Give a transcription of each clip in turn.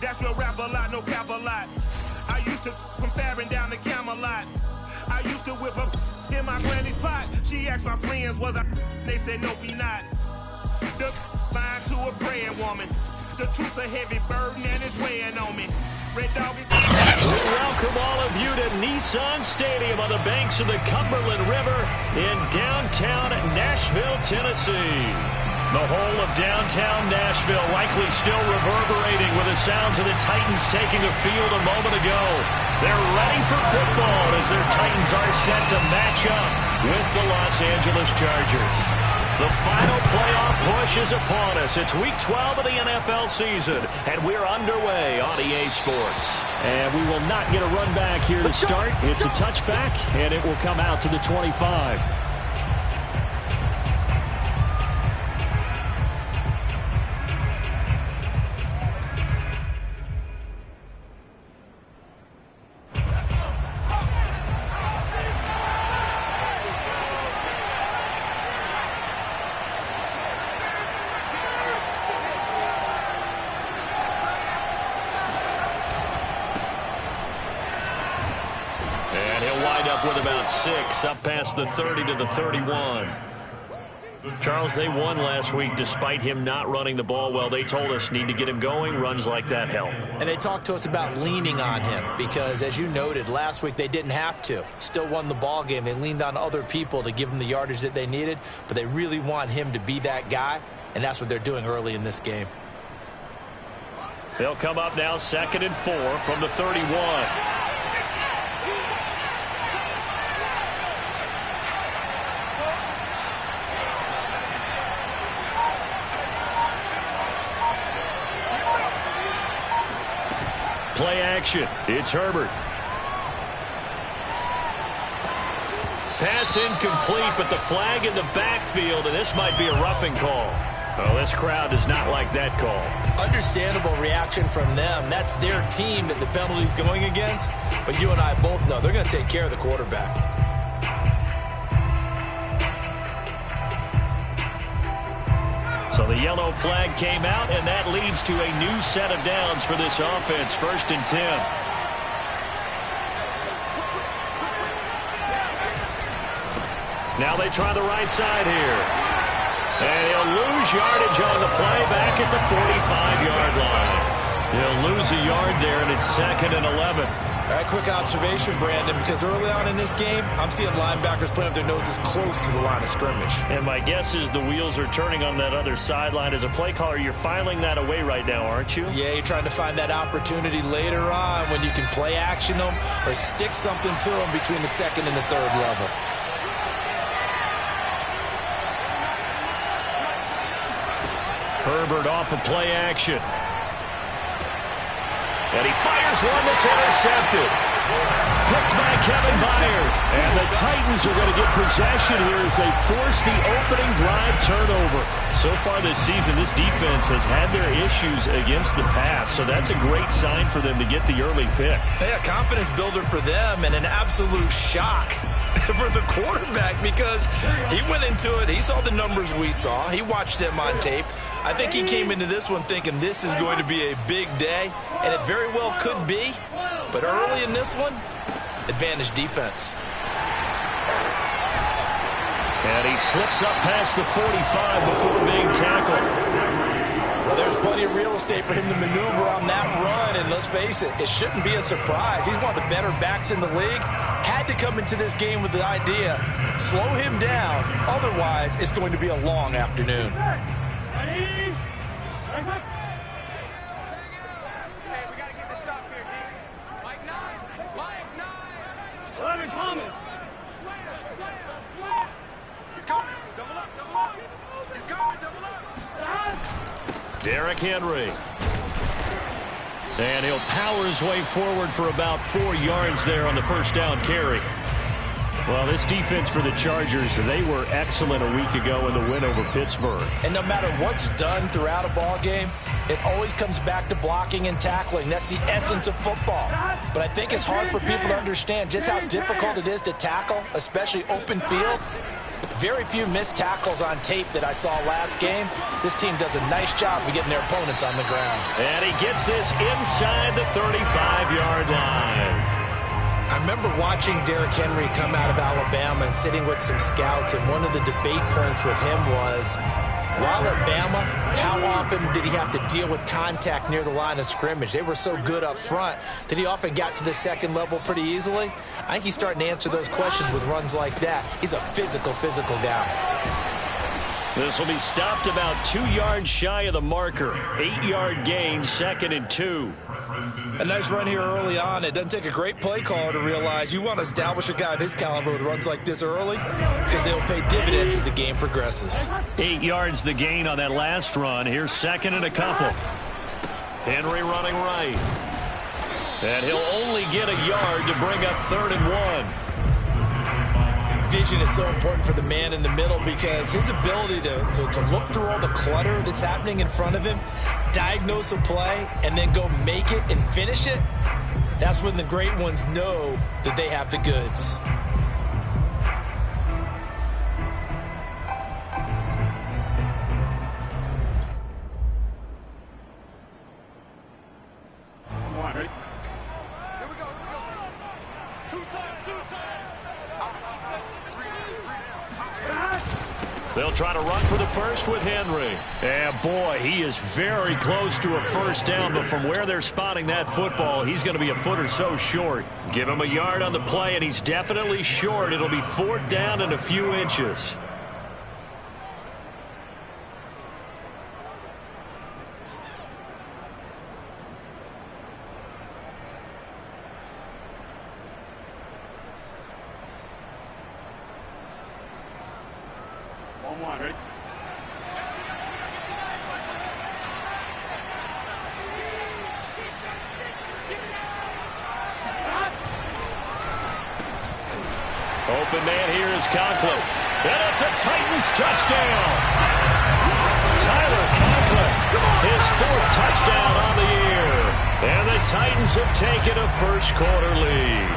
That's real rap a lot, no cap a lot. I used to from Farron down to Camelot. I used to whip up in my granny's pot. She asked my friends, was I? They said, no, be not. The line to a praying woman. The truth's a heavy burden and it's weighing on me. Red Dog is... Welcome all of you to Nissan Stadium on the banks of the Cumberland River in downtown Nashville, Tennessee. The whole of downtown Nashville likely still reverberating with the sounds of the Titans taking the field a moment ago. They're ready for football as their Titans are set to match up with the Los Angeles Chargers. The final playoff push is upon us. It's Week 12 of the NFL season, and we're underway on EA Sports. And we will not get a run back here to start. It's a touchback, and it will come out to the 25. With about 6 up past the 30 to the 31. Charles, they won last week despite him not running the ball well. They told us need to get him going. Runs like that help. And they talked to us about leaning on him because, as you noted, last week they didn't have to. Still won the ball game. They leaned on other people to give them the yardage that they needed, but they really want him to be that guy, and that's what they're doing early in this game. They'll come up now 2nd and 4 from the 31. Play action. It's Herbert. Pass incomplete, but the flag in the backfield, and this might be a roughing call. Oh, this crowd does not like that call. Understandable reaction from them. That's their team that the penalty's going against. But you and I both know they're going to take care of the quarterback. So the yellow flag came out, and that leads to a new set of downs for this offense. 1st and 10. Now they try the right side here. And he'll lose yardage on the play back at the 45-yard line. They'll lose a yard there, and it's 2nd and 11. All right, quick observation, Brandon, because early on in this game, I'm seeing linebackers playing with their noses close to the line of scrimmage. And my guess is the wheels are turning on that other sideline. As a play caller, you're filing that away right now, aren't you? Yeah, you're trying to find that opportunity later on when you can play action them or stick something to them between the 2nd and the 3rd level. Herbert off of play action. And he fires one that's intercepted. Picked by Kevin Byard. And the Titans are going to get possession here as they force the opening drive turnover. So far this season, this defense has had their issues against the pass. So that's a great sign for them to get the early pick. Yeah, confidence builder for them and an absolute shock for the quarterback because he went into it. He saw the numbers we saw. He watched them on tape. I think he came into this one thinking this is going to be a big day, and it very well could be. But early in this one, advantage defense. And he slips up past the 45 before being tackled. Well, there's plenty of real estate for him to maneuver on that run, and let's face it, it shouldn't be a surprise. He's one of the better backs in the league. Had to come into this game with the idea, slow him down, otherwise it's going to be a long afternoon. Derrick Henry. And he'll power his way forward for about 4 yards there on the first down carry. Well, this defense for the Chargers, they were excellent a week ago in the win over Pittsburgh. And no matter what's done throughout a ball game, it always comes back to blocking and tackling. That's the essence of football. But I think it's hard for people to understand just how difficult it is to tackle, especially open field. very few missed tackles on tape that I saw last game. This team does a nice job of getting their opponents on the ground. And he gets this inside the 35-yard line. I remember watching Derrick Henry come out of Alabama and sitting with some scouts, and one of the debate points with him was, while at Bama, how often did he have to deal with contact near the line of scrimmage? They were so good up front that he often got to the second level pretty easily. I think he's starting to answer those questions with runs like that. He's a physical guy. This will be stopped about 2 yards shy of the marker. 8-yard gain, 2nd and 2. A nice run here early on. It doesn't take a great play caller to realize you want to establish a guy of his caliber with runs like this early because they'll pay dividends as the game progresses. 8 yards the gain on that last run. Here's 2nd and a couple. Henry running right. And he'll only get a yard to bring up 3rd and 1. Vision is so important for the man in the middle because his ability to look through all the clutter that's happening in front of him, diagnose a play, and then go make it and finish it, that's when the great ones know that they have the goods. They'll try to run for the first with Henry. And boy, he is very close to a first down, but from where they're spotting that football, he's going to be a foot or so short. Give him a yard on the play, and he's definitely short. It'll be 4th down and a few inches. Open man here is Conklin. And it's a Titans touchdown. Tyler Conklin, his 4th touchdown on the year. And the Titans have taken a first-quarter lead.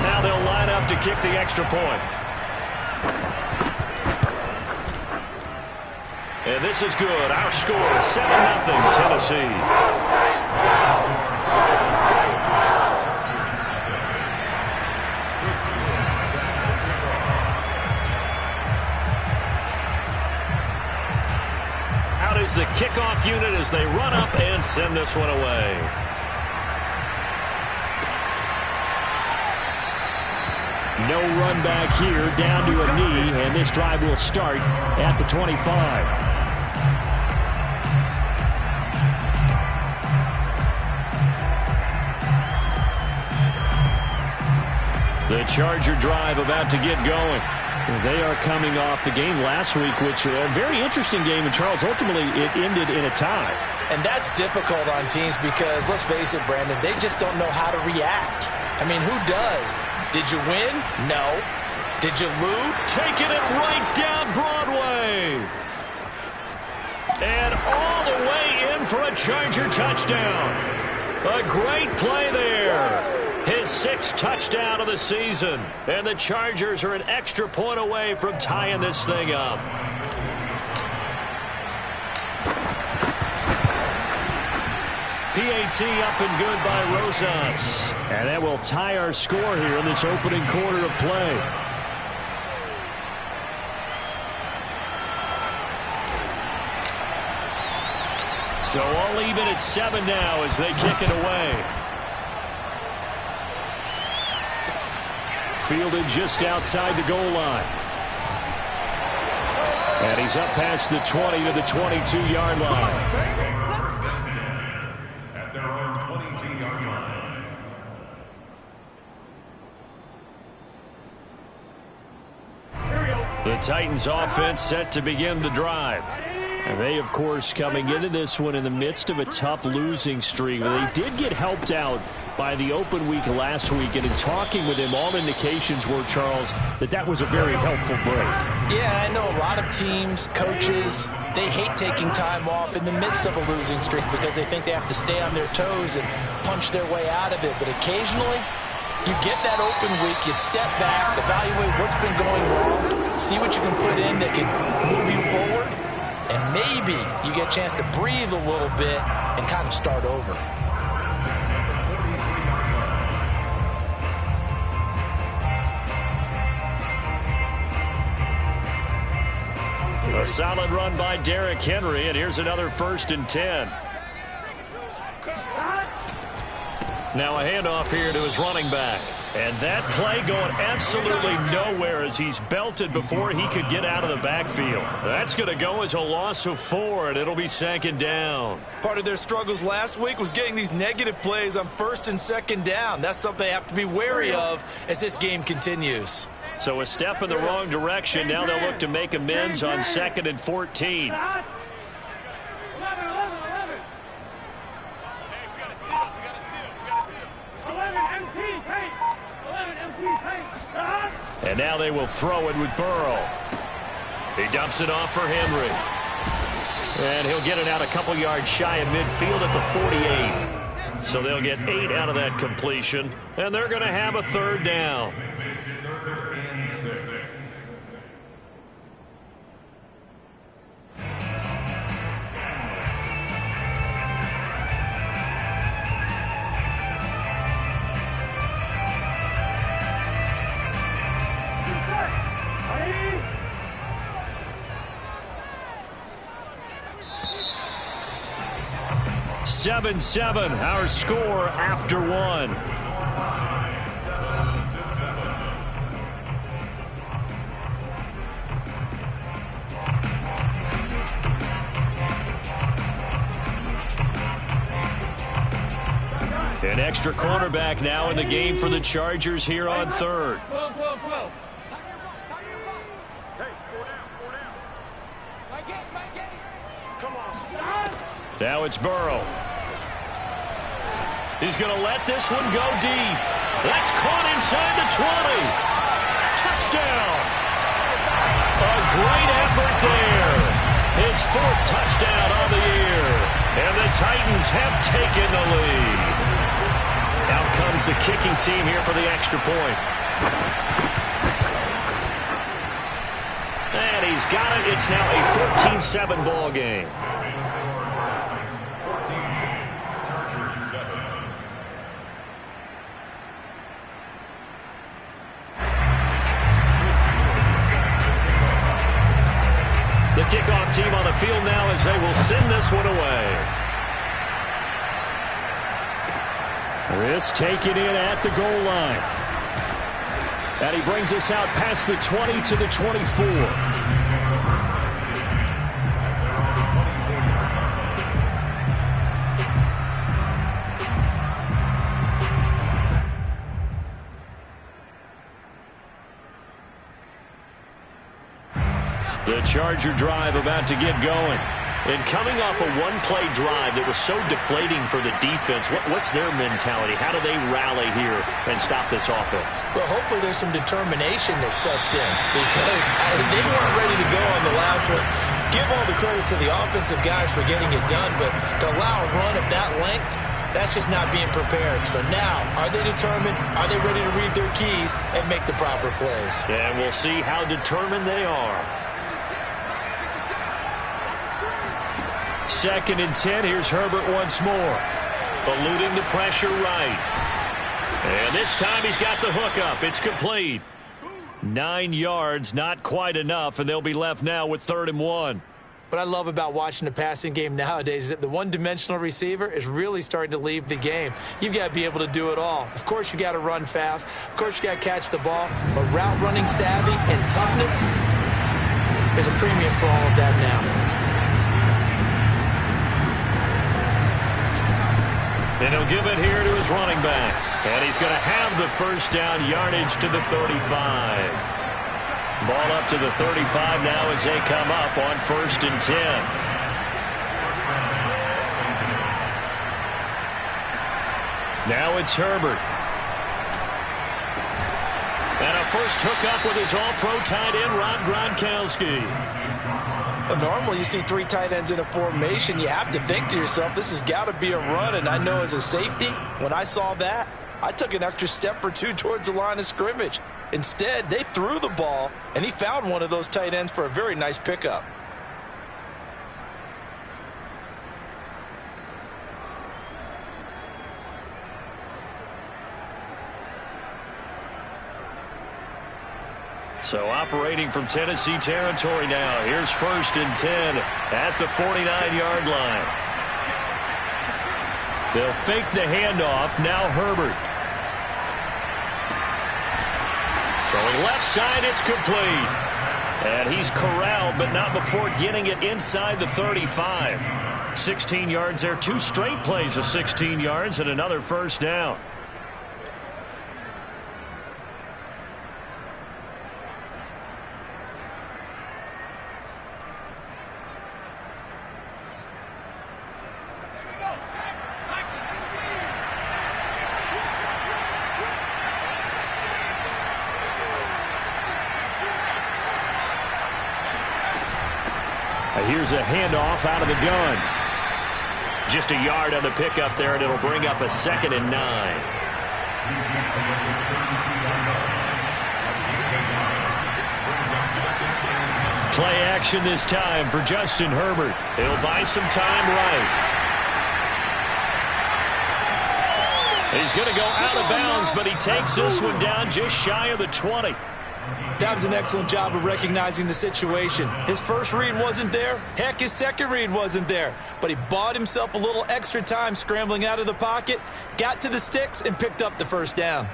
Now they'll line up to kick the extra point. And this is good. Our score is 7-0 Tennessee. Is the kickoff unit as they run up and send this one away. No run back here, down to a knee, and this drive will start at the 25. The Charger drive about to get going. They are coming off the game last week, which was a very interesting game, and Charles, ultimately it ended in a tie. And that's difficult on teams because, let's face it, Brandon, they just don't know how to react. I mean, who does? Did you win? No. Did you lose? Taking it right down Broadway. And all the way in for a Charger touchdown. A great play there. His 6th touchdown of the season. And the Chargers are an extra point away from tying this thing up. PAT up and good by Rosas. And that will tie our score here in this opening quarter of play. So all even at 7 now as they kick it away. Fielded just outside the goal line. And he's up past the 20 to the 22-yard line. At their own 22-yard line. The Titans offense set to begin the drive. And they, of course, coming into this one in the midst of a tough losing streak. They did get helped out by the open week last week, and in talking with him, all indications were, Charles, that was a very helpful break. Yeah, I know a lot of teams, coaches, they hate taking time off in the midst of a losing streak because they think they have to stay on their toes and punch their way out of it. But occasionally, you get that open week, you step back, evaluate what's been going wrong, see what you can put in that can move you forward, and maybe you get a chance to breathe a little bit and kind of start over. A solid run by Derrick Henry, and here's another 1st and 10. Now a handoff here to his running back. And that play going absolutely nowhere as he's belted before he could get out of the backfield. That's going to go as a loss of 4, and it'll be 2nd down. Part of their struggles last week was getting these negative plays on 1st and 2nd down. That's something they have to be wary of as this game continues. So a step in the wrong direction. Now they'll look to make amends on 2nd and 14. And now they will throw it with Burrow. He dumps it off for Henry. And he'll get it out a couple yards shy of midfield at the 48. So they'll get 8 out of that completion. And they're going to have a 3rd down. Seven, our score after 1. An extra cornerback now in the game for the Chargers here on 3rd. Now it's Burrow. He's going to let this one go deep. That's caught inside the 20. Touchdown. A great effort there. His 4th touchdown on the year. And the Titans have taken the lead. Out comes the kicking team here for the extra point. And he's got it. It's now a 14-7 ball game. The kickoff team on the field now as they will send this one away. This taken in at the goal line. And he brings us out past the 20 to the 24. The Charger drive about to get going. And coming off a one-play drive that was so deflating for the defense, what's their mentality? How do they rally here and stop this offense? Well, hopefully there's some determination that sets in because they weren't ready to go on the last one. Give all the credit to the offensive guys for getting it done, but to allow a run of that length, that's just not being prepared. So now, are they determined? Are they ready to read their keys and make the proper plays? And we'll see how determined they are. 2nd and 10. Here's Herbert once more. Eluding the pressure right. And this time he's got the hook up. It's complete. 9 yards, not quite enough, and they'll be left now with 3rd and 1. What I love about watching the passing game nowadays is that the one-dimensional receiver is really starting to leave the game. You've got to be able to do it all. Of course, you got to run fast. Of course, you got to catch the ball. But route running savvy and toughness, there's a premium for all of that now. And he'll give it here to his running back. And he's going to have the 1st down, yardage to the 35. Ball up to the 35 now as they come up on 1st and 10. Now it's Herbert. And a first hookup with his all-pro tight end, Rob Gronkowski. Normally, you see 3 tight ends in a formation. You have to think to yourself, this has got to be a run. And I know as a safety, when I saw that, I took an extra step or 2 towards the line of scrimmage. Instead, they threw the ball, and he found one of those tight ends for a very nice pickup. So operating from Tennessee territory now. Here's 1st and 10 at the 49-yard line. They'll fake the handoff. Now Herbert. Throwing left side, it's complete. And he's corralled, but not before getting it inside the 35. 16 yards there. 2 straight plays of 16 yards and another first down. Here's a handoff out of the gun. Just a yard on the pickup there, and it'll bring up a 2nd and 9. Play action this time for Justin Herbert. He'll buy some time right. He's going to go out of bounds, but he takes this one down just shy of the 20. That was an excellent job of recognizing the situation. His first read wasn't there. Heck, his second read wasn't there. But he bought himself a little extra time scrambling out of the pocket, got to the sticks, and picked up the first down.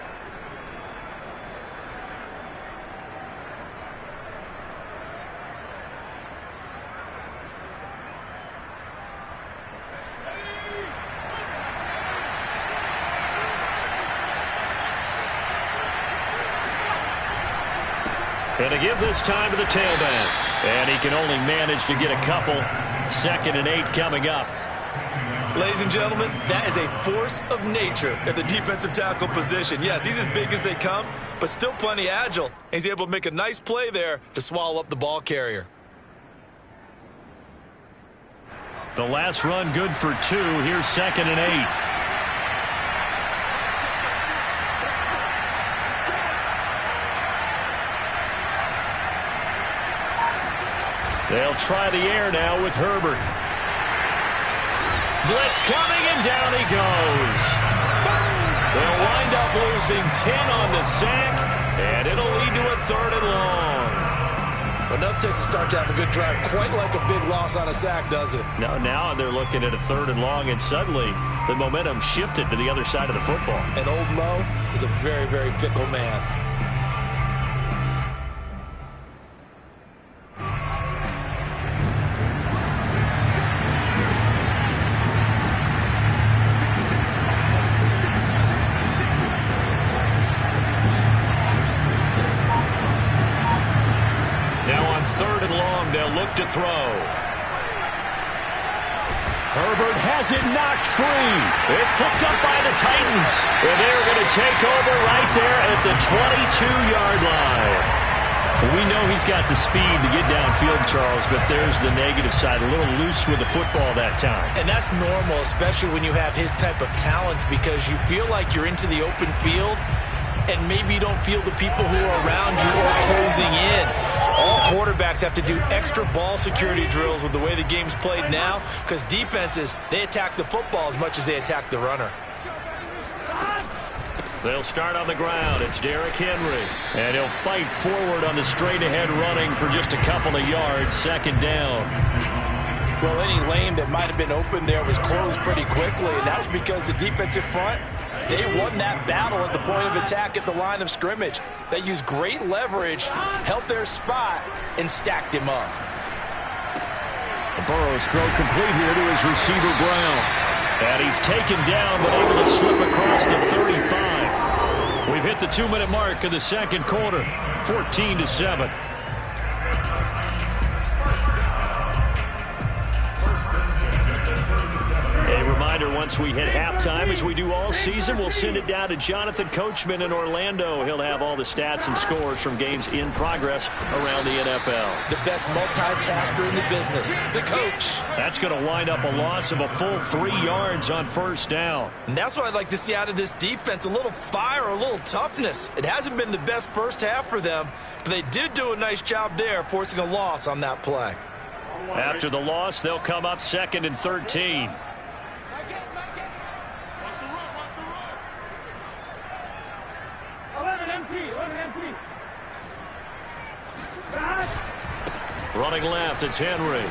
And to give this time to the tailback. And he can only manage to get a couple. 2nd and 8 coming up. Ladies and gentlemen, that is a force of nature at the defensive tackle position. Yes, he's as big as they come, but still plenty agile. And he's able to make a nice play there to swallow up the ball carrier. The last run good for 2. Here's 2nd and 8. They'll try the air now with Herbert. Blitz coming, and down he goes. They'll wind up losing 10 on the sack, and it'll lead to a 3rd and long. Enough takes a start to have a good drive, quite like a big loss on a sack, does it? No, now they're looking at a 3rd and long, and suddenly the momentum shifted to the other side of the football. And old Mo is a very, very fickle man. To throw. Herbert has it knocked free. It's picked up by the Titans. And they're going to take over right there at the 22-yard line. We know he's got the speed to get downfield, Charles, but there's the negative side. A little loose with the football that time. And that's normal, especially when you have his type of talents, because you feel like you're into the open field and maybe you don't feel the people who are around you are closing in. All quarterbacks have to do extra ball security drills with the way the game's played now, because defenses, they attack the football as much as they attack the runner. They'll start on the ground. It's Derrick Henry. And he'll fight forward on the straight-ahead running for just a couple of yards. 2nd down. Well, any lane that might have been open there was closed pretty quickly, and that was because the defensive front, they won that battle at the point of attack at the line of scrimmage. They used great leverage, held their spot, and stacked him up. Burrow's throw complete here to his receiver, Brown. And he's taken down, but able to slip across the 35. We've hit the 2-minute mark of the 2nd quarter, 14-7. A reminder reminder, once we hit halftime, as we do all season, we'll send it down to Jonathan Coachman in Orlando. He'll have all the stats and scores from games in progress around the NFL. The best multitasker in the business, the coach. That's going to wind up a loss of a full 3 yards on first down. And that's what I'd like to see out of this defense, a little fire, a little toughness. It hasn't been the best first half for them, but they did do a nice job there, forcing a loss on that play. After the loss, they'll come up 2nd and 13. Running left, it's Henry.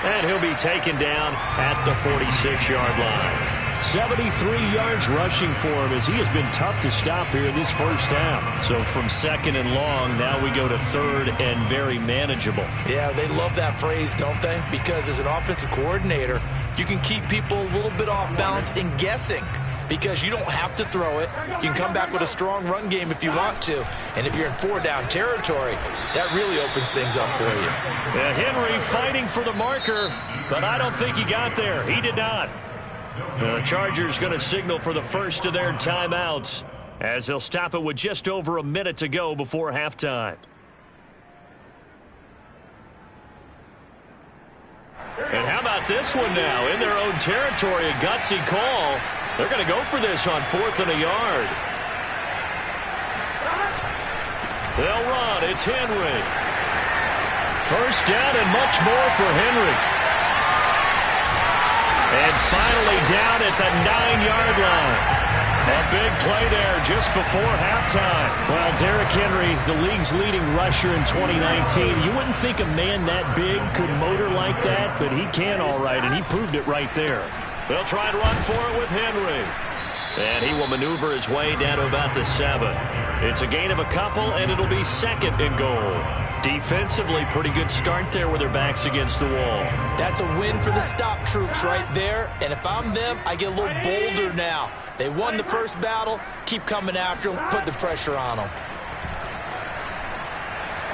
And he'll be taken down at the 46-yard line. 73 yards rushing for him as he has been tough to stop here in this first half. So from 2nd and long, now we go to 3rd and very manageable. Yeah, they love that phrase, don't they? Because as an offensive coordinator, you can keep people a little bit off balance and guessing. Because you don't have to throw it. You can come back with a strong run game if you want to. And if you're in 4-down territory, that really opens things up for you. Yeah, Henry fighting for the marker, but I don't think he got there. He did not. The Chargers going to signal for the first of their timeouts as they'll stop it with just over a minute to go before halftime. And how about this one now? In their own territory, a gutsy call. They're going to go for this on 4th and a yard. They'll run. It's Henry. First down and much more for Henry. And finally down at the 9-yard line. A big play there just before halftime. Well, Derrick Henry, the league's leading rusher in 2019. You wouldn't think a man that big could motor like that, but he can all right, and he proved it right there. They'll try and run for it with Henry. And he will maneuver his way down to about the 7. It's a gain of a couple, and it'll be 2nd and goal. Defensively, pretty good start there with their backs against the wall. That's a win for the stop troops right there. And if I'm them, I get a little bolder now. They won the first battle. Keep coming after them. Put the pressure on them.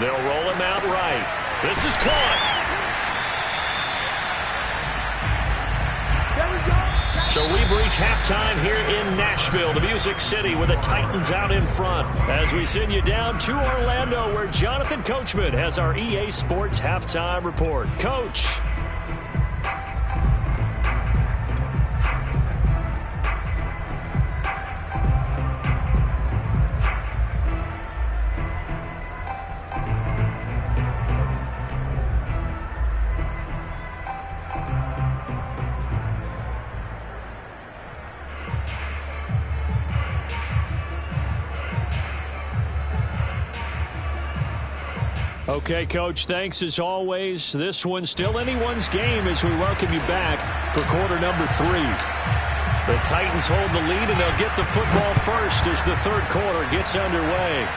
They'll roll him out right. This is caught. So we've reached halftime here in Nashville, the Music City, with the Titans out in front. As we send you down to Orlando, where Jonathan Coachman has our EA Sports Halftime Report. Coach. Okay, Coach, thanks as always. This one's still anyone's game as we welcome you back for quarter number 3. The Titans hold the lead, and they'll get the football first as the third quarter gets underway.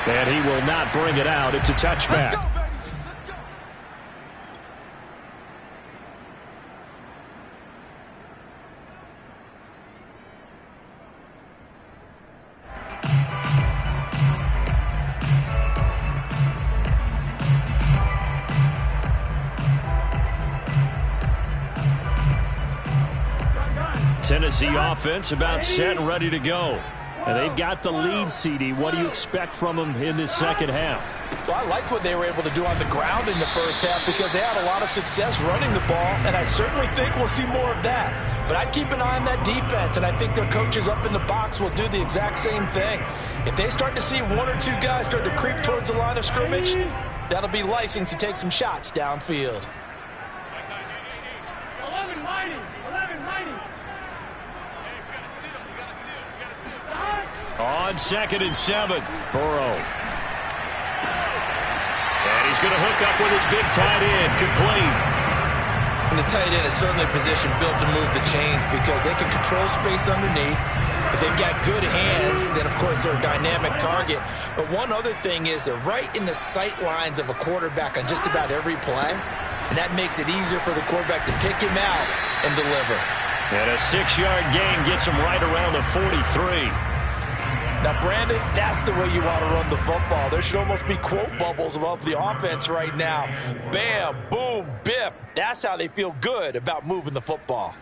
And he will not bring it out. It's a touchback. Tennessee offense about set and ready to go. And they've got the lead, CD. What do you expect from them in this second half? Well, I like what they were able to do on the ground in the first half because they had a lot of success running the ball, and I certainly think we'll see more of that. But I'd keep an eye on that defense, and I think their coaches up in the box will do the exact same thing. If they start to see 1 or 2 guys start to creep towards the line of scrimmage, that'll be license to take some shots downfield. 11 mighty. On 2nd and 7, Burrow. And he's going to hook up with his big tight end, complete. And the tight end is certainly a position built to move the chains because they can control space underneath. If they've got good hands, then, of course, they're a dynamic target. But one other thing is they're right in the sight lines of a quarterback on just about every play. And that makes it easier for the quarterback to pick him out and deliver. And a 6-yard gain gets him right around the 43. Now, Brandon, that's the way you want to run the football. There should almost be quote bubbles above the offense right now. Bam, boom, biff. That's how they feel good about moving the football.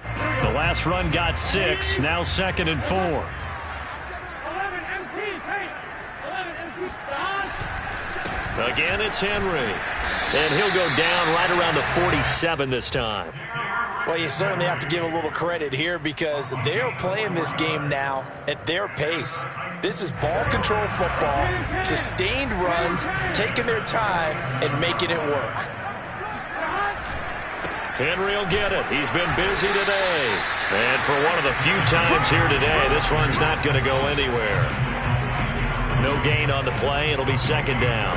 The last run got 6, now 2nd and 4. Again, it's Henry. And he'll go down right around the 47 this time. Well, you certainly have to give a little credit here because they're playing this game now at their pace. This is ball control football, sustained runs, taking their time and making it work. Henry will get it. He's been busy today. And for one of the few times here today, this run's not going to go anywhere. No gain on the play. It'll be 2nd down.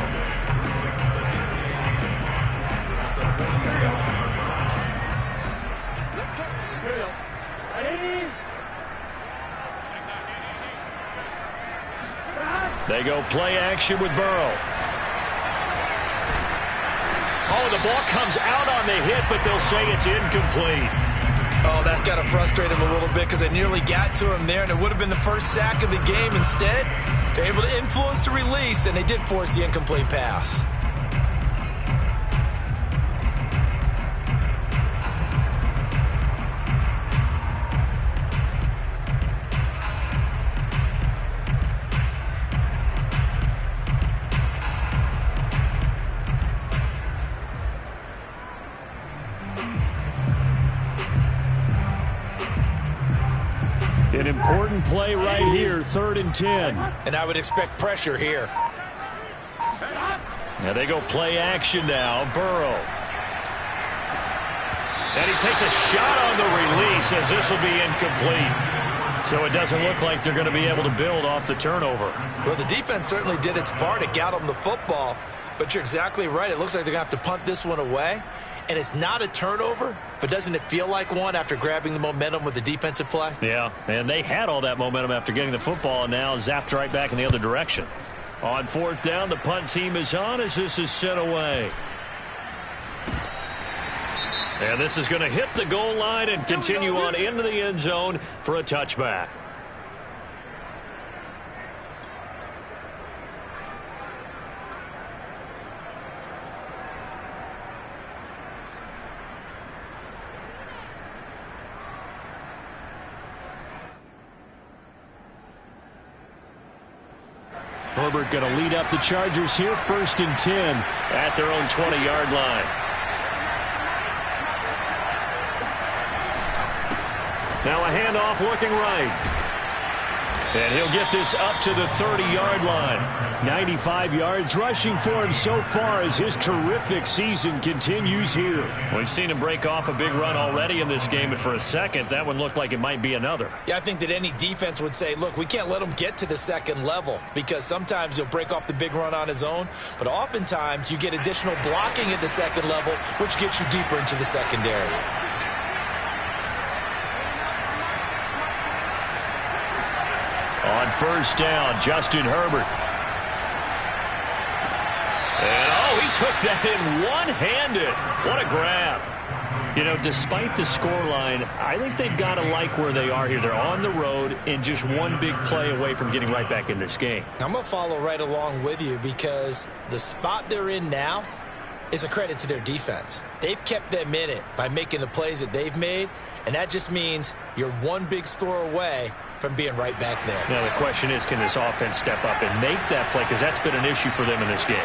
They go play action with Burrow. Oh, the ball comes out on the hit, but they'll say it's incomplete. Oh, that's got to frustrate him a little bit because they nearly got to him there, and it would have been the first sack of the game. Instead, they're able to influence the release, and they did force the incomplete pass. An important play right here, 3rd and 10. And I would expect pressure here. Now they go play action now. Burrow. And he takes a shot on the release as this will be incomplete. So it doesn't look like they're going to be able to build off the turnover. Well, the defense certainly did its part. It got them the football. But you're exactly right. It looks like they're going to have to punt this one away. And it's not a turnover, but doesn't it feel like one after grabbing the momentum with the defensive play? Yeah, and they had all that momentum after getting the football and now zapped right back in the other direction. On 4th down, the punt team is on as this is sent away. And this is going to hit the goal line and continue on into the end zone for a touchback. Herbert going to lead up the Chargers here, 1st and 10 at their own 20-yard line. Now a handoff looking right. And he'll get this up to the 30-yard line. 95 yards rushing for him so far as his terrific season continues here. We've seen him break off a big run already in this game, and for a second, that one looked like it might be another. Yeah, I think that any defense would say, look, we can't let him get to the 2nd level because sometimes he'll break off the big run on his own, but oftentimes you get additional blocking at the 2nd level, which gets you deeper into the secondary. On 1st down, Justin Herbert. And, oh, he took that in one-handed. What a grab. You know, despite the scoreline, I think they've got to like where they are here. They're on the road and just one big play away from getting right back in this game. I'm going to follow right along with you because the spot they're in now is a credit to their defense. They've kept them in it by making the plays that they've made, and that just means you're one big score away from being right back there. Now the question is, can this offense step up and make that play? Because that's been an issue for them in this game.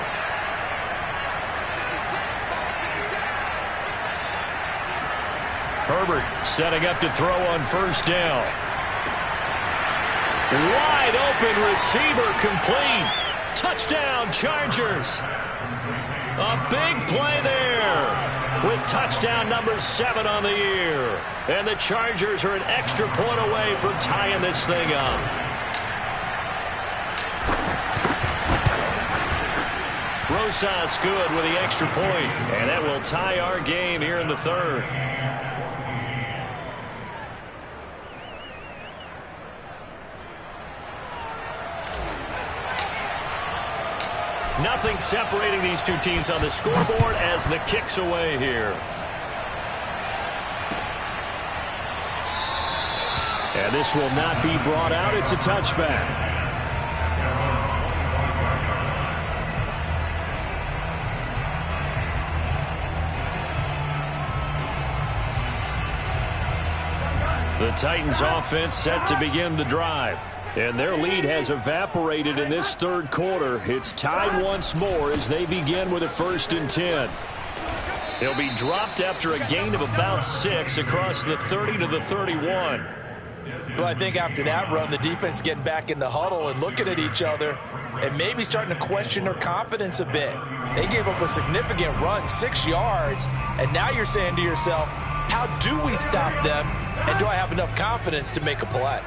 Herbert setting up to throw on 1st down. Wide open receiver complete. Touchdown Chargers. A big play there with touchdown number 7 on the year. And the Chargers are an extra point away from tying this thing up. Rosas good with the extra point. And that will tie our game here in the 3rd. Nothing separating these two teams on the scoreboard as the kick's away here. And this will not be brought out. It's a touchback. The Titans offense set to begin the drive. And their lead has evaporated in this third quarter. It's tied once more as they begin with a 1st and 10. They'll be dropped after a gain of about 6 across the 30 to the 31. Well, I think after that run, the defense is getting back in the huddle and looking at each other and maybe starting to question their confidence a bit. They gave up a significant run, 6 yards, and now you're saying to yourself, how do we stop them, and do I have enough confidence to make a play?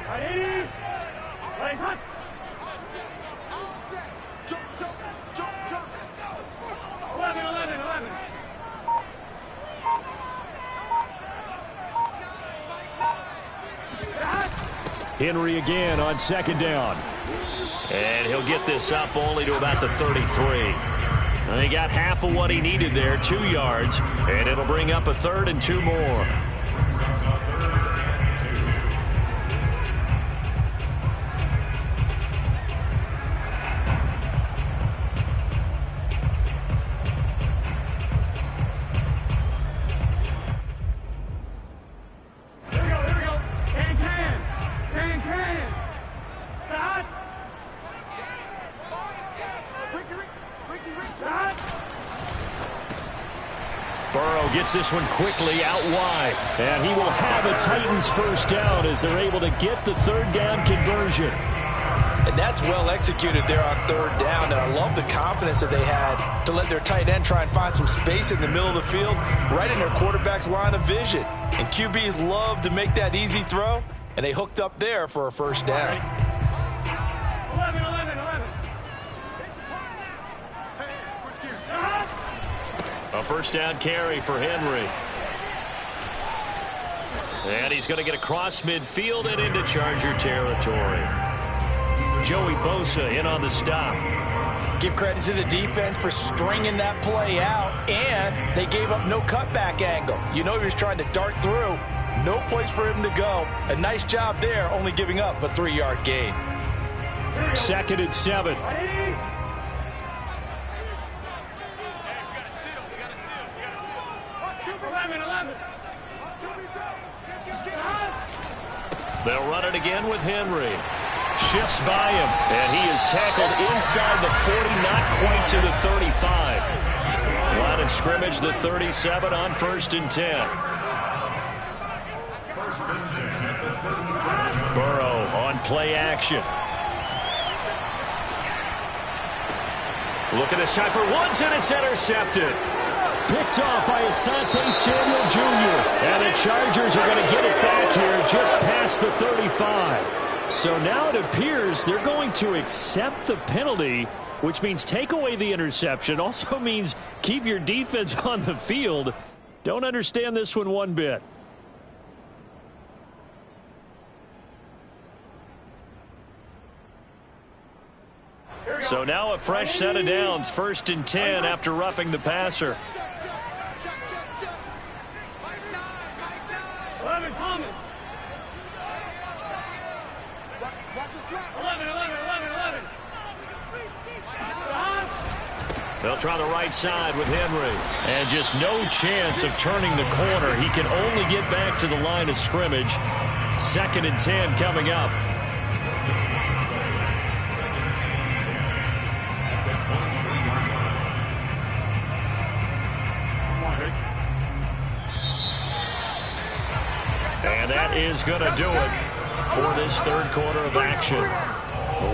Henry again on 2nd down. And he'll get this up only to about the 33. And he got half of what he needed there, 2 yards. And it'll bring up a 3rd and 2 more. Burrow gets this one quickly out wide. And he will have a Titans 1st down as they're able to get the 3rd down conversion. And that's well executed there on 3rd down. And I love the confidence that they had to let their tight end try and find some space in the middle of the field, right in their quarterback's line of vision. And QBs love to make that easy throw, and they hooked up there for a 1st down. 11. A 1st down carry for Henry. And he's going to get across midfield and into Charger territory. Joey Bosa in on the stop. Give credit to the defense for stringing that play out, and they gave up no cutback angle. You know he was trying to dart through. No place for him to go. A nice job there, only giving up a 3-yard gain. 2nd and 7. They'll run it again with Henry. Shifts by him, and he is tackled inside the 40, not quite to the 35. Line of scrimmage, the 37 on 1st and 10. Burrow on play action. Look at this time for Woods, and it's intercepted. Picked off by Asante Samuel Jr. And the Chargers are going to get it back here just past the 35. So now it appears they're going to accept the penalty, which means take away the interception. Also means keep your defense on the field. Don't understand this one bit. So now a fresh set of downs. 1st and 10 after roughing the passer. 11, Thomas. 11. They'll try the right side with Henry. And just no chance of turning the corner. He can only get back to the line of scrimmage. 2nd and 10 coming up. And that is going to do it for this 3rd quarter of action.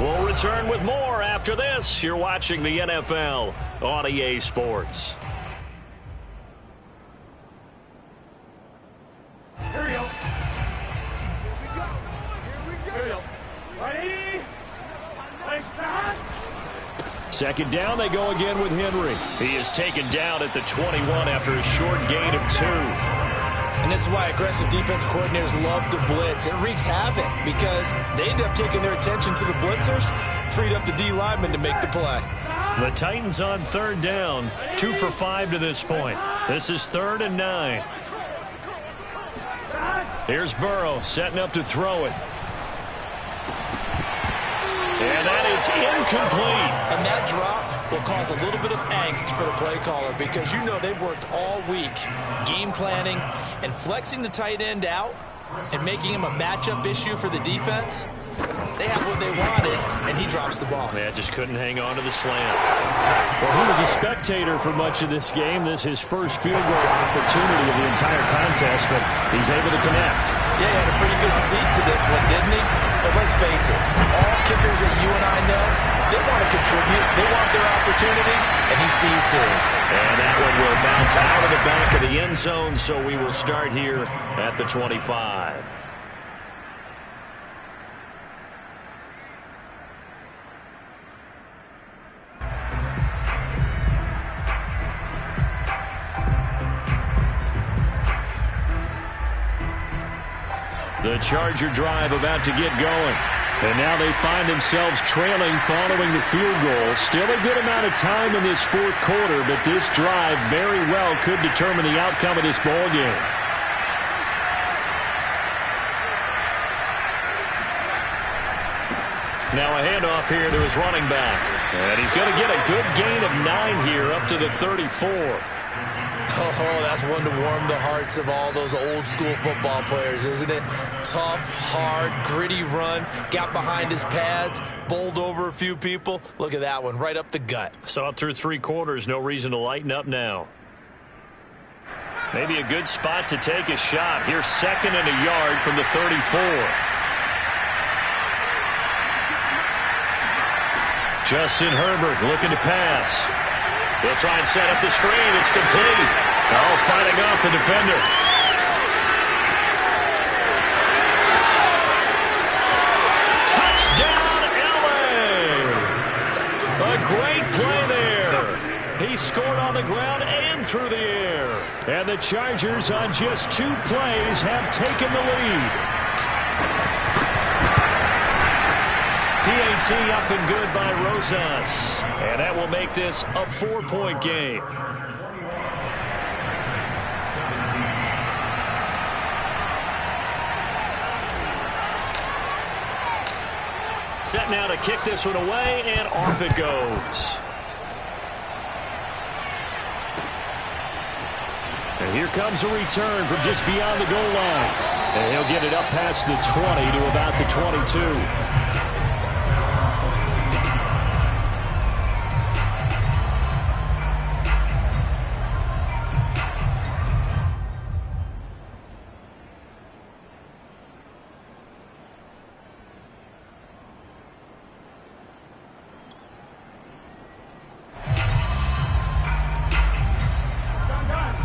We'll return with more after this. You're watching the NFL on EA Sports. Here we go. Here we go. Ready? 2nd down, they go again with Henry. He is taken down at the 21 after a short gain of 2. And this is why aggressive defense coordinators love to blitz. It wreaks havoc because they end up taking their attention to the blitzers, freed up the D lineman to make the play. The Titans on 3rd down, 2 for 5 to this point. This is 3rd and 9. Here's Burrow setting up to throw it. And that is incomplete. And that drop will cause a little bit of angst for the play caller because you know they've worked all week game planning and flexing the tight end out and making him a matchup issue for the defense. They have what they wanted, and he drops the ball. Yeah, just couldn't hang on to the slant. Well, he was a spectator for much of this game. This is his first field goal opportunity of the entire contest, but he's able to connect. Yeah, he had a pretty good seat to this one, didn't he? But let's face it, all kickers that you and I know, they want to contribute. They want their opportunity, and he seized his. And that one will bounce out of the back of the end zone, so we will start here at the 25. The Charger drive about to get going. And now they find themselves trailing following the field goal. Still a good amount of time in this fourth quarter, but this drive very well could determine the outcome of this ball game. Now a handoff here to his running back. And he's going to get a good gain of 9 here up to the 34. Oh, that's one to warm the hearts of all those old school football players, isn't it? Tough, hard, gritty run, got behind his pads, bowled over a few people. Look at that one, right up the gut. Saw it through 3 quarters, no reason to lighten up now. Maybe a good spot to take a shot. Here's 2nd and a yard from the 34. Justin Herbert looking to pass. He'll try and set up the screen. It's complete. Oh, fighting off the defender. Touchdown, LA! A great play there. He scored on the ground and through the air. And the Chargers on just 2 plays have taken the lead. PAT up and good by Rosas. And that will make this a 4-point game. Set now to kick this one away, and off it goes. And here comes a return from just beyond the goal line. And he'll get it up past the 20 to about the 22.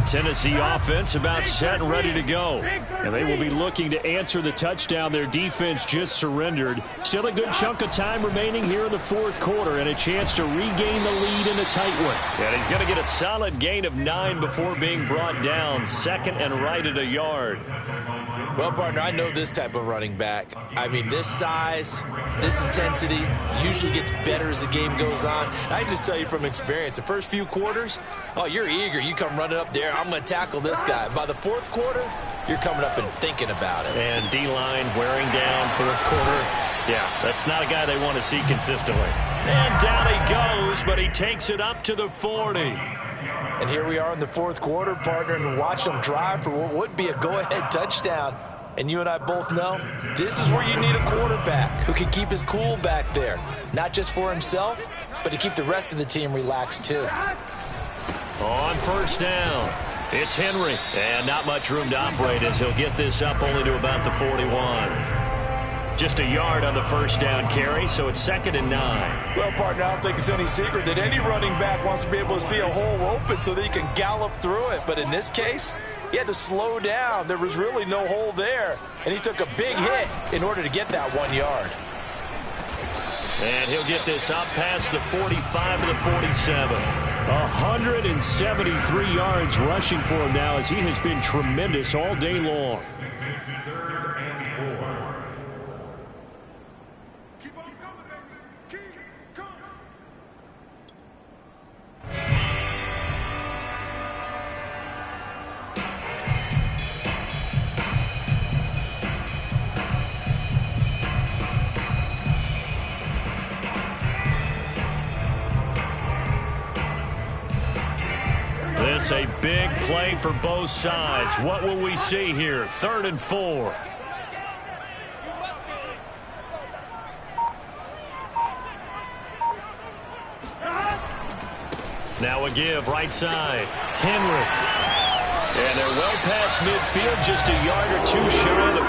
Tennessee offense about set and ready to go. And they will be looking to answer the touchdown their defense just surrendered. Still a good chunk of time remaining here in the fourth quarter and a chance to regain the lead in a tight one. And he's going to get a solid gain of 9 before being brought down. 2nd and right at a yard. Well, partner, I know this type of running back. I mean, this size, this intensity usually gets better as the game goes on. I just tell you from experience, the first few quarters, oh, you're eager. You come running up there, I'm going to tackle this guy. By the fourth quarter, you're coming up and thinking about it. And D-line wearing down fourth quarter. Yeah, that's not a guy they want to see consistently. And down he goes, but he takes it up to the 40. And here we are in the fourth quarter, partner, and watch them drive for what would be a go-ahead touchdown. And you and I both know this is where you need a quarterback who can keep his cool back there. Not just for himself, but to keep the rest of the team relaxed too. On first down, it's Henry. And not much room to operate as he'll get this up only to about the 41. Just a yard on the first down carry, so it's 2nd and 9. Well, partner, I don't think it's any secret that any running back wants to be able to see a hole open so that he can gallop through it. But in this case, he had to slow down. There was really no hole there, and he took a big hit in order to get that 1 yard. And he'll get this up past the 45 to the 47. 173 yards rushing for him now as he has been tremendous all day long. This a big play for both sides. What will we see here? 3rd and 4. Now a give right side. Henry. And they're well past midfield, just a yard or two shy of the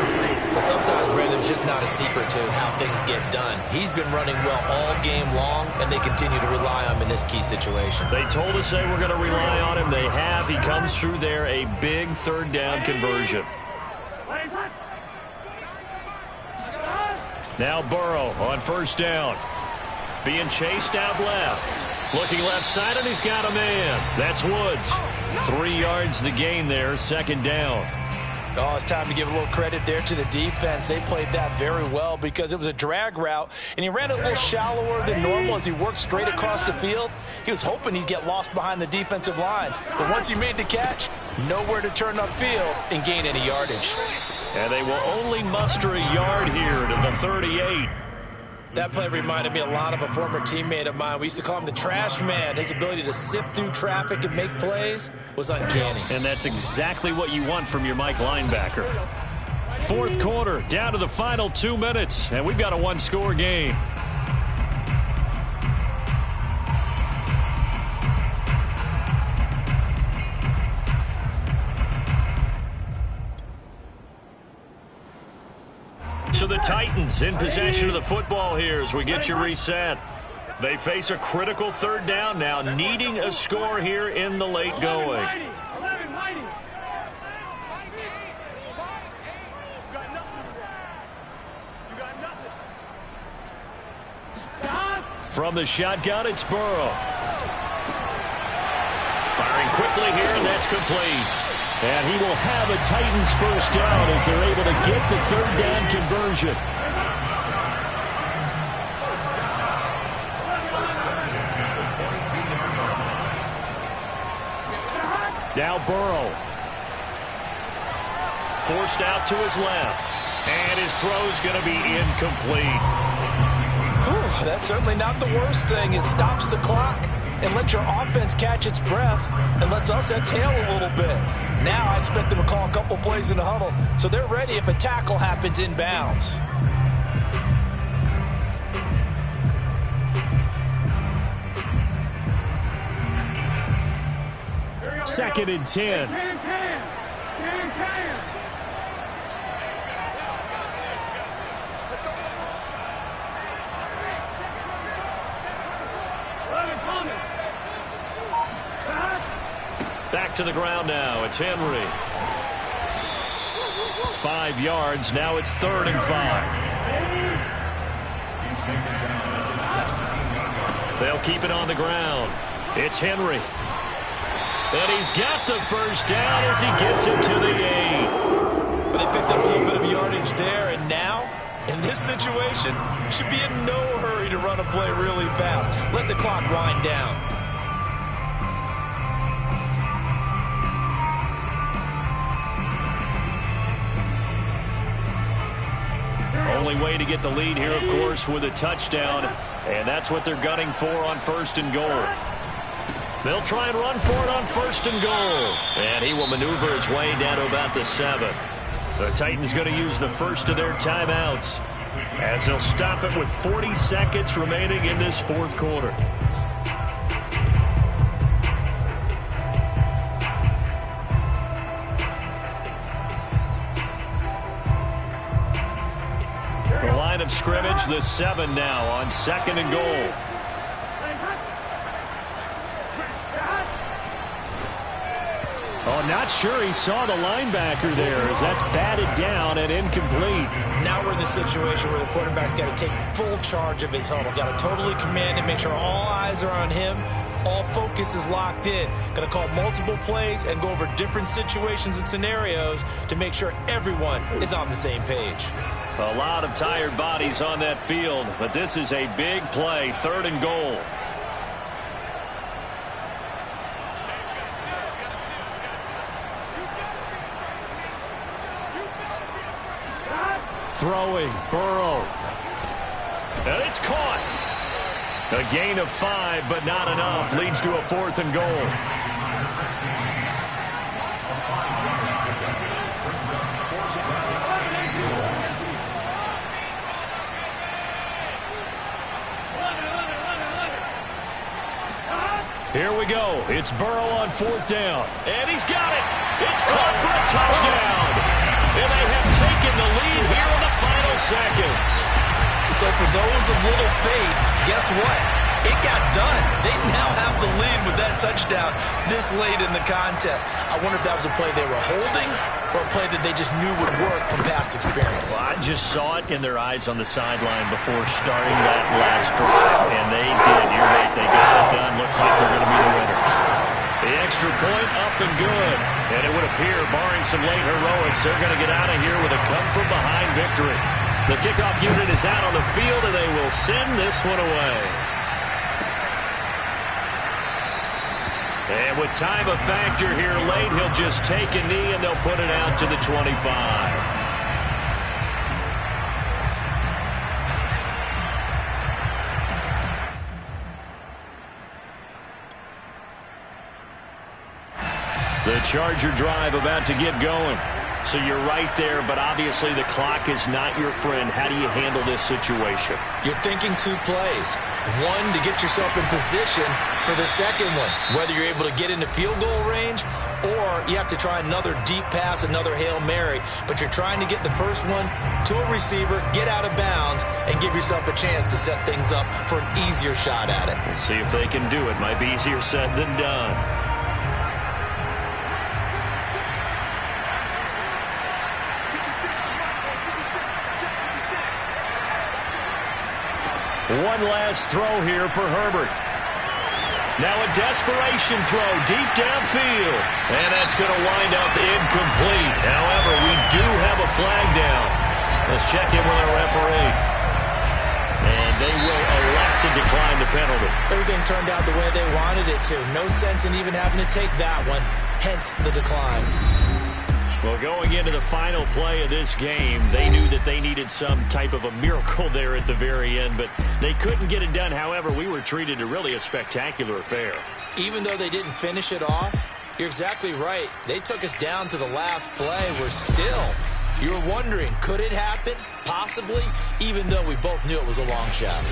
40. Well, sometimes, Brandon, it's just not a secret to how things get done. He's been running well all game long, and they continue to rely on him in this key situation. They told us they were going to rely on him. They have. He comes through there, a big 3rd down conversion. Now Burrow on 1st down. Being chased out left. Looking left side, and he's got a man. That's Woods. 3 yards the gain there, 2nd down. Oh, it's time to give a little credit there to the defense. They played that very well because it was a drag route, and he ran it a little shallower than normal as he worked straight across the field. He was hoping he'd get lost behind the defensive line. But once he made the catch, nowhere to turn upfield and gain any yardage. And they will only muster a yard here to the 38. That play reminded me a lot of a former teammate of mine. We used to call him the trash man. His ability to sift through traffic and make plays was uncanny. And that's exactly what you want from your Mike linebacker. 4th quarter, down to the final 2 minutes, and we've got a 1-score game. So the Titans in possession of the football here as we get you reset. They face a critical 3rd down now, needing a score here in the late going. From the shotgun, it's Burrow. Firing quickly here, and that's complete. And he will have a Titans 1st down as they're able to get the 3rd down conversion. Now Burrow. Forced out to his left. And his throw's going to be incomplete. Whew, that's certainly not the worst thing. It stops the clock and lets your offense catch its breath and lets us exhale a little bit. Now I expect them to call a couple plays in the huddle so they're ready if a tackle happens inbounds. 2nd and 10. Back to the ground now. It's Henry. 5 yards. Now it's 3rd and 5. They'll keep it on the ground. It's Henry. And he's got the 1st down as he gets it to the 8. But they picked up a little bit of yardage there, and now, in this situation, should be in no hurry to run a play really fast. Let the clock wind down. Only way to get the lead here, of course, with a touchdown, and that's what they're gunning for on 1st and goal. They'll try and run for it on 1st and goal, and he will maneuver his way down to about the 7. The Titans going to use the first of their timeouts as they'll stop it with 40 seconds remaining in this 4th quarter. The line of scrimmage, the 7 now on 2nd and goal. Oh, not sure he saw the linebacker there as that's batted down and incomplete. Now we're in the situation where the quarterback's got to take full charge of his huddle. Got to totally command and make sure all eyes are on him. All focus is locked in. Got to call multiple plays and go over different situations and scenarios to make sure everyone is on the same page. A lot of tired bodies on that field, but this is a big play, 3rd and goal. Throwing, Burrow. And it's caught. A gain of 5, but not enough. Leads to a 4th and goal. Here we go. It's Burrow on 4th down. And he's got it. It's caught for a touchdown. And they have taken the lead here in the final seconds. So for those of little faith, guess what? It got done. They now have the lead with that touchdown this late in the contest. I wonder if that was a play they were holding or a play that they just knew would work from past experience. Well, I just saw it in their eyes on the sideline before starting that last drive, and they did. You're right. They got it done. Looks like they're going to be the winners. The extra point up and good. And it would appear, barring some late heroics, they're going to get out of here with a come-from-behind victory. The kickoff unit is out on the field, and they will send this one away. And with time a factor here late, he'll just take a knee, and they'll put it out to the 25. The Charger drive about to get going. So you're right there, but obviously the clock is not your friend. How do you handle this situation? You're thinking 2 plays. One, to get yourself in position for the second one, whether you're able to get into field goal range or you have to try another deep pass, another Hail Mary. But you're trying to get the first one to a receiver, get out of bounds, and give yourself a chance to set things up for an easier shot at it. We'll see if they can do it. Might be easier said than done. One last throw here for Herbert. Now a desperation throw deep downfield. And that's going to wind up incomplete. However, we do have a flag down. Let's check in with our referee. And they will elect to decline the penalty. Everything turned out the way they wanted it to. No sense in even having to take that one. Hence the decline. Well, going into the final play of this game, they knew that they needed some type of a miracle there at the very end, but they couldn't get it done. However, we were treated to really a spectacular affair. Even though they didn't finish it off, you're exactly right. They took us down to the last play. We're still, you were wondering, could it happen? Possibly, even though we both knew it was a long shot.